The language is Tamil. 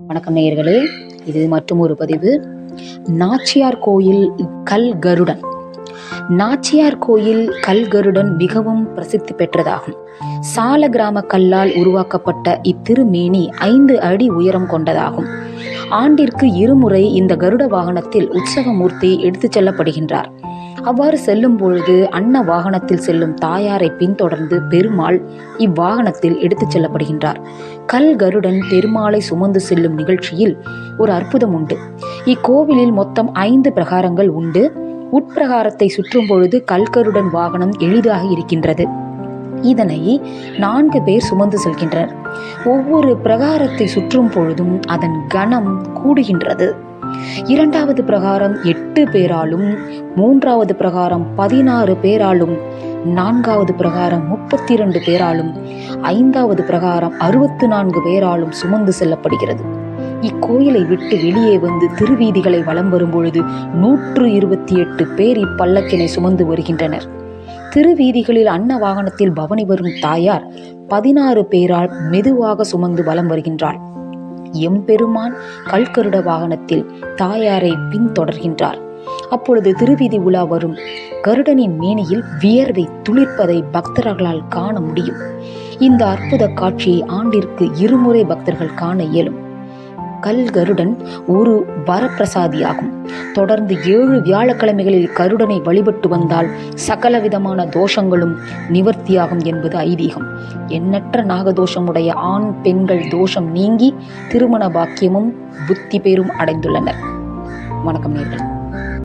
வணக்கம் நேயர்களே, இது மற்றும் ஒரு பதிவு. நாச்சியார் கோயில் கல் கருடன். நாச்சியார் கோயில் கல் கருடன் மிகவும் பிரசித்தி பெற்றதாகும். சால கிராம கல்லால் உருவாக்கப்பட்ட இத்திருமேனி 5 அடி உயரம் கொண்டதாகும். ஆண்டிற்கு இருமுறை இந்த கருட வாகனத்தில் உற்சவமூர்த்தி எடுத்துச் செல்லப்படுகின்றார். அவ்வாறு செல்லும் பொழுது அன்ன வாகனத்தில் செல்லும் தாயாரை பின்தொடர்ந்து பெருமாள் இவ்வாகனத்தில் எடுத்துச் செல்லப்படுகின்றார். கல் கருடன் பெருமாளை சுமந்து செல்லும் நிகழ்ச்சியில் ஒரு அற்புதம் உண்டு. இக்கோவிலில் மொத்தம் 5 பிரகாரங்கள் உண்டு. உட்பிரகாரத்தை சுற்றும் பொழுது கல்கருடன் வாகனம் எளிதாக இருக்கின்றது. இதனை 4 பேர் சுமந்து செல்கின்றனர். ஒவ்வொரு பிரகாரத்தை சுற்றும் பொழுதும் அதன் கனம் கூடுகின்றது. 2வது பிரகாரம் 8 பேராலும், 3வது பிரகாரம் 16 பேராலும், 4வது பிரகாரம் 32 பேராலும், 5வது பிரகாரம் 64 பேராலும் சுமந்து செல்லப்படுகிறது. இக்கோயிலை விட்டு வெளியே வந்து திருவீதிகளை வலம் வரும் பொழுது 128 பேர் இப்பல்லக்கினை சுமந்து வருகின்றனர். திருவீதிகளில் அன்ன வாகனத்தில் பவனி வரும் தாயார் 16 பேரால் மெதுவாக சுமந்து வலம் வருகின்றாள். எம்பெருமான் கல்கருட வாகனத்தில் தாயாரை பின்தொடர்கின்றார். அப்பொழுது திருவீதி உலா வரும் கருடனின் மேனியில் வியர்வை துளிர்ப்பதை பக்தர்களால் காண முடியும். இந்த அற்புத காட்சியை ஆண்டிற்கு இருமுறை பக்தர்கள் காண இயலும். கல்கருடன் ஒரு வரப்பிரசாதியாகும். தொடர்ந்து 7 வியாழக்கிழமைகளில் கருடனை வழிபட்டு வந்தால் சகலவிதமான தோஷங்களும் நிவர்த்தியாகும் என்பது ஐதீகம். எண்ணற்ற நாகதோஷமுடைய ஆண் பெண்கள் தோஷம் நீங்கி திருமண பாக்கியமும் புத்தி பேரும் அடைந்துள்ளனர். வணக்கம் நேயர்களே.